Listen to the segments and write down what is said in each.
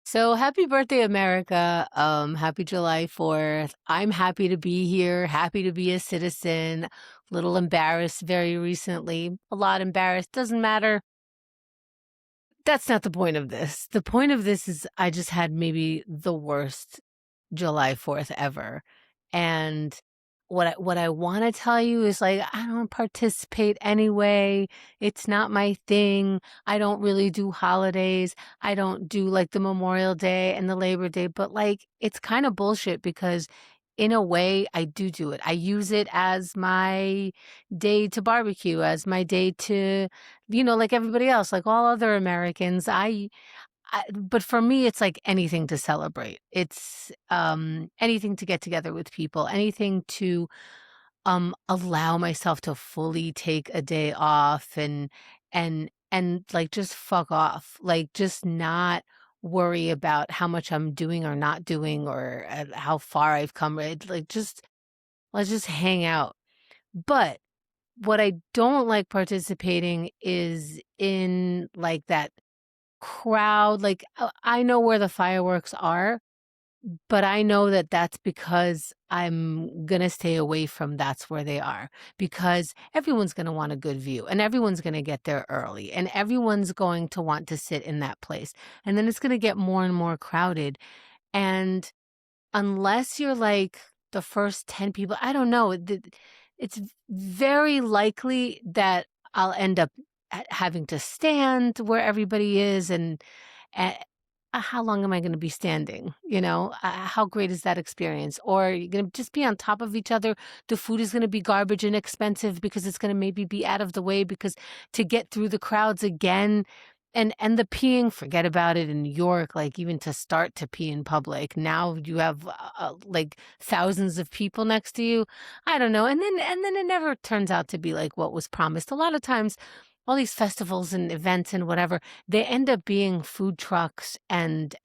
So happy birthday, America. Happy July 4th. I'm happy to be here, happy to be a citizen. A little embarrassed very recently. A lot embarrassed. Doesn't matter. That's not the point of this. The point of this is I just had maybe the worst July 4th ever. And what I want to tell you is like I don't participate anyway. It's not my thing. I don't really do holidays. I don't do like the Memorial Day and the Labor Day, but like it's kind of bullshit because in a way I do it. I use it as my day to barbecue, as my day to like everybody else, like all other Americans. But for me, it's like anything to celebrate. It's anything to get together with people, anything to allow myself to fully take a day off and like just fuck off. Like just not worry about how much I'm doing or not doing or how far I've come. Right? Like just let's just hang out. But what I don't like participating is in like that crowd, like, I know where the fireworks are, but I know that that's because I'm gonna stay away from that's where they are, because everyone's gonna want a good view, and everyone's gonna get there early, and everyone's going to want to sit in that place, and then it's gonna get more and more crowded, and unless you're, like, the first 10 people, I don't know, it's very likely that I'll end up having to stand where everybody is and, eh, how long am I gonna be standing, you know? How great is that experience? Or you're gonna just be on top of each other, the food is gonna be garbage and expensive because it's gonna maybe be out of the way because to get through the crowds again and the peeing, forget about it in New York, like, even to start to pee in public, now you have, like, thousands of people next to you. I don't know, and then it never turns out to be like what was promised. A lot of times, all these festivals and events and whatever, they end up being food trucks and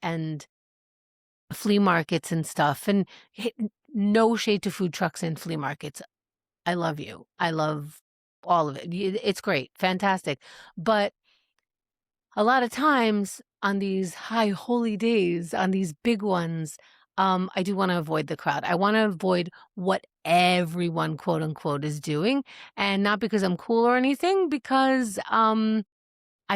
flea markets and stuff, and no shade to food trucks and flea markets. I love you. I love all of it. It's great, fantastic, but a lot of times on these high holy days, on these big ones, I do want to avoid the crowd. I want to avoid what everyone, quote unquote, is doing. And not because I'm cool or anything, because I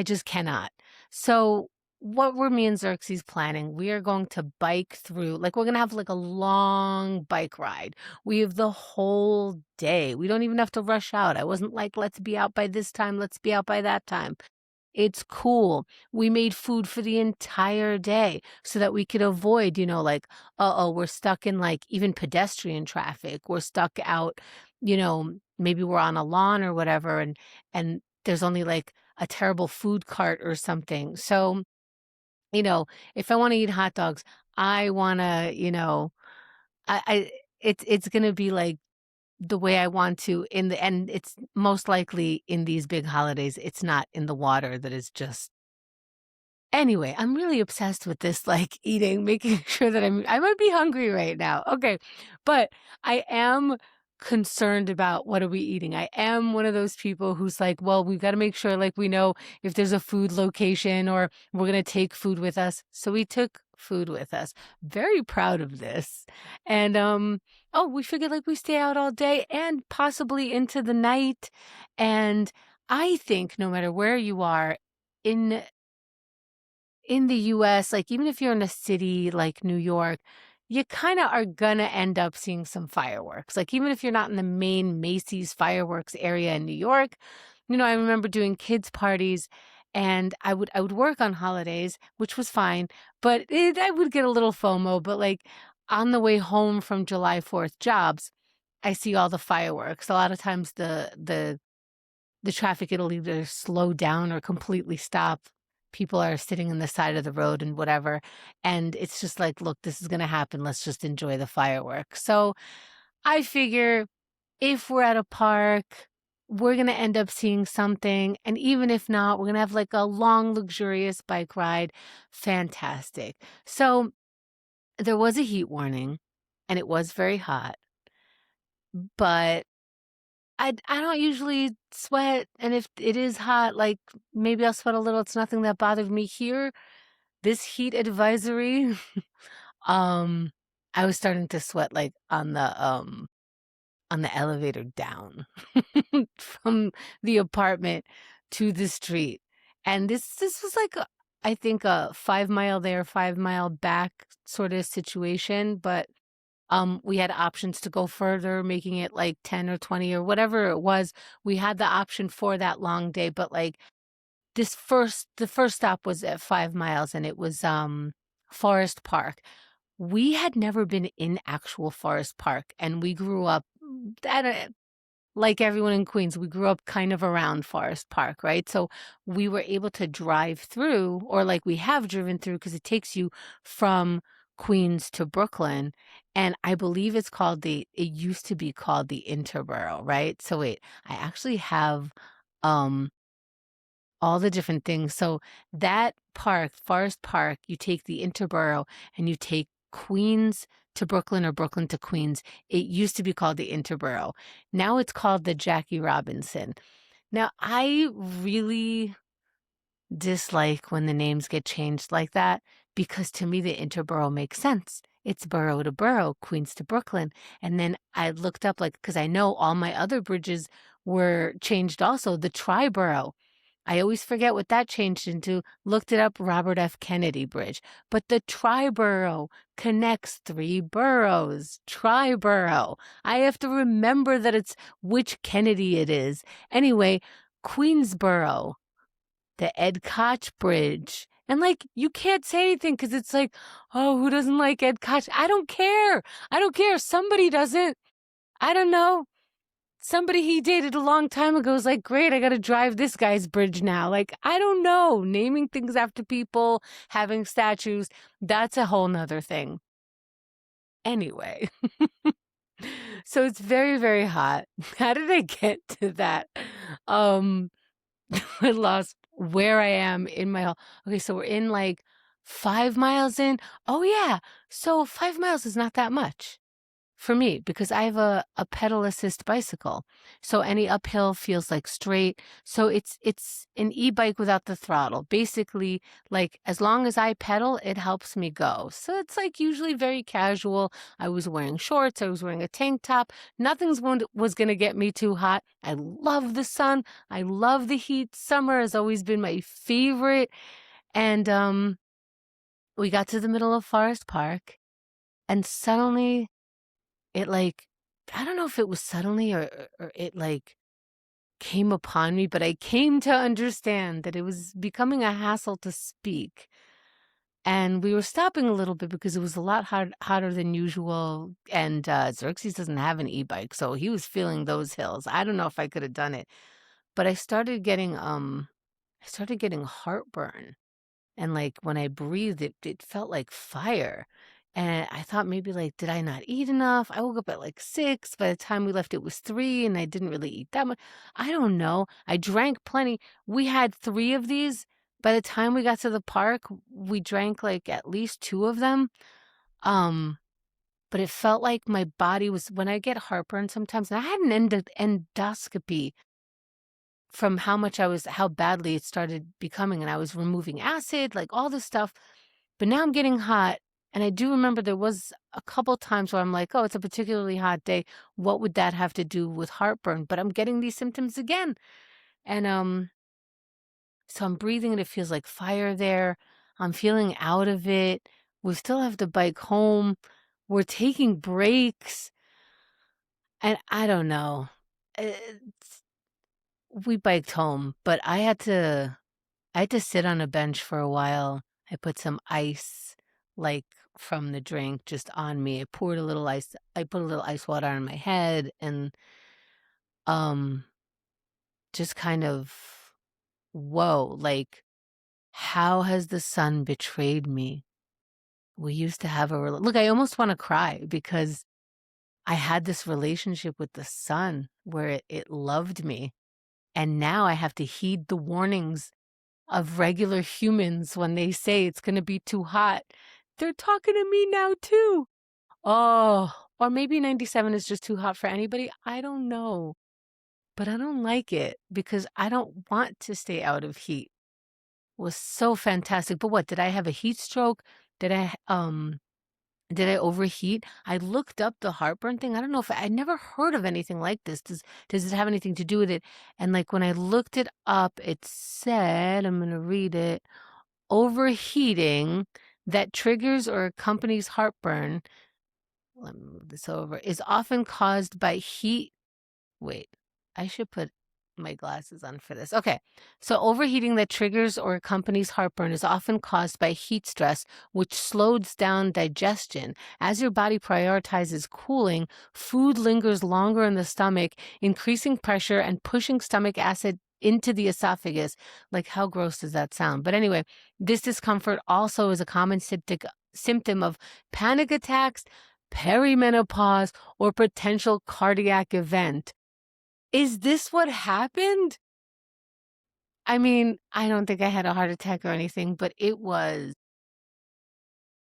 just cannot. So, what were me and Xerxes planning? We are going to bike through, like, we're going to have like a long bike ride. We have the whole day. We don't even have to rush out. I wasn't like, let's be out by this time, let's be out by that time. It's cool. We made food for the entire day so that we could avoid, like, uh-oh, we're stuck in like even pedestrian traffic. We're stuck out, maybe we're on a lawn or whatever and there's only like a terrible food cart or something. So, you know, if I want to eat hot dogs, I want to, I it's going to be like the way I want to in the and it's most likely in these big holidays, it's not in the water that is just anyway, I'm really obsessed with this, like, eating, making sure that I might be hungry right now. Okay. But I am concerned about what are we eating. I am one of those people who's like, well, we've got to make sure like we know if there's a food location or we're going to take food with us. So we took food with us. Very proud of this. And oh, we figured like we stay out all day and possibly into the night. And I think no matter where you are in in the US, like, even if you're in a city like New York, you kinda are gonna end up seeing some fireworks. Like, even if you're not in the main Macy's fireworks area in New York, I remember doing kids' parties, and I would work on holidays, which was fine, but I would get a little FOMO, but, like, on the way home from July 4th jobs, I see all the fireworks. A lot of times the traffic, it'll either slow down or completely stop. People are sitting on the side of the road and whatever, and it's just like, "Look, this is gonna happen, let's just enjoy the fireworks." So, I figure if we're at a park, we're gonna end up seeing something, and even if not, we're gonna have, like, a long, luxurious bike ride. Fantastic. So, there was a heat warning, and it was very hot, but I don't usually sweat, and if it is hot, like, maybe I'll sweat a little, it's nothing that bothered me here. this heat advisory, um, I was starting to sweat, like, on the elevator down from the apartment to the street. And this was like I think a 5 mile there, 5 mile back sort of situation, but we had options to go further, making it like 10 or 20 or whatever it was. We had the option for that long day, but like the first stop was at 5 miles and it was Forest Park. We had never been in actual Forest Park and we grew up at a like everyone in Queens, we grew up kind of around Forest Park, right? So we were able to drive through, or like we have driven through, because it takes you from Queens to Brooklyn. And I believe it used to be called the Interborough, right? So wait, I actually have um all the different things. So that park, Forest Park, you take the Interborough and you take Queens to Brooklyn or Brooklyn to Queens. It used to be called the Interborough. Now it's called the Jackie Robinson. Now, I really dislike when the names get changed like that because to me, the Interborough makes sense. It's borough to borough, Queens to Brooklyn. And then I looked up, like, because I know all my other bridges were changed also, the Triborough. I always forget what that changed into. Looked it up, Robert F. Kennedy Bridge. But the Triborough connects three boroughs. Triborough. I have to remember that it's which Kennedy it is. Anyway, Queensboro, the Ed Koch Bridge. And like, you can't say anything because it's like, oh, who doesn't like Ed Koch? I don't care. I don't care. Somebody doesn't. I don't know. Somebody he dated a long time ago was like, great, I got to drive this guy's bridge now. Like, I don't know. Naming things after people, having statues, that's a whole nother thing. Anyway, so it's very, very hot. How did I get to that? Um, I lost where I am in my home. Okay, so we're in like 5 miles in. Oh, yeah. So 5 miles is not that much for me because I have a pedal assist bicycle. So any uphill feels like straight. So it's an e-bike without the throttle. Basically, like as long as I pedal, it helps me go. So it's like usually very casual. I was wearing shorts, I was wearing a tank top. Was going to get me too hot. I love the sun. I love the heat. Summer has always been my favorite. And we got to the middle of Forest Park and suddenly it like I don't know if it was suddenly or it like came upon me, but I came to understand that it was becoming a hassle to speak. And we were stopping a little bit because it was a lot hotter than usual. And Xerxes doesn't have an e-bike, so he was feeling those hills. I don't know if I could have done it, but I started getting heartburn. And, like, when I breathed, it felt like fire. And I thought maybe, like, did I not eat enough? I woke up at, like, 6. By the time we left, it was 3, and I didn't really eat that much. I don't know. I drank plenty. We had 3 of these. By the time we got to the park, we drank, like, at least 2 of them. Um, but it felt like my body was when I get heartburn sometimes, and I had an endoscopy from how badly it started becoming, and I was removing acid, like all this stuff. But now I'm getting hot, and I do remember there was a couple times where I'm like, "Oh, it's a particularly hot day. What would that have to do with heartburn?" But I'm getting these symptoms again, and so I'm breathing, and it feels like fire there. I'm feeling out of it. We still have to bike home. We're taking breaks, and I don't know. We biked home, but I had to sit on a bench for a while. I put some ice, like, from the drink just on me. I put a little ice water on my head and, um, just kind of, whoa, like, how has the sun betrayed me? We used to have look, I almost want to cry because I had this relationship with the sun where it loved me. And now I have to heed the warnings of regular humans when they say it's gonna be too hot. They're talking to me now too. Oh, or maybe 97 is just too hot for anybody. I don't know. But I don't like it because I don't want to stay out of heat. was so fantastic. But what, did I have a heat stroke? Did I overheat? I looked up the heartburn thing. I don't know if I never heard of anything like this. Does it have anything to do with it? And like when I looked it up, it said, I'm going to read it, overheating that triggers or accompanies heartburn. Let me move this over. Is often caused by heat. Wait, I should put my glasses on for this. Okay. So overheating that triggers or accompanies heartburn is often caused by heat stress, which slows down digestion. As your body prioritizes cooling, food lingers longer in the stomach, increasing pressure and pushing stomach acid into the esophagus. Like, how gross does that sound? But anyway, this discomfort also is a common symptom of panic attacks, perimenopause, or potential cardiac event. Is this what happened? I mean, I don't think I had a heart attack or anything, but it was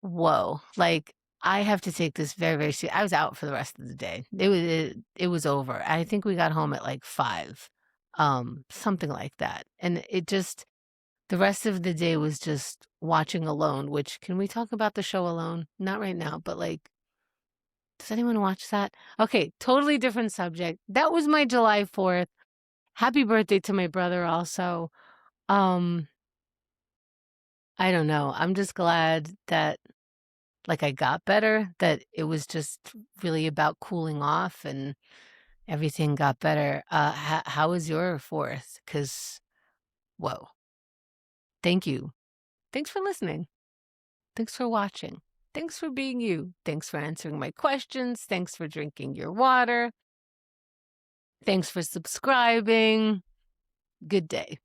whoa. Like, I have to take this very, very serious. I was out for the rest of the day. It was over. I think we got home at like 5, something like that. And it just the rest of the day was just watching Alone, which can we talk about the show Alone? Not right now, but like, does anyone watch that? Okay, totally different subject. That was my July 4th. Happy birthday to my brother also. Um, I don't know. I'm just glad that like I got better, that it was just really about cooling off and everything got better. How was your 4th? Cause whoa. Thank you. Thanks for listening. Thanks for watching. Thanks for being you. Thanks for answering my questions. Thanks for drinking your water. Thanks for subscribing. Good day.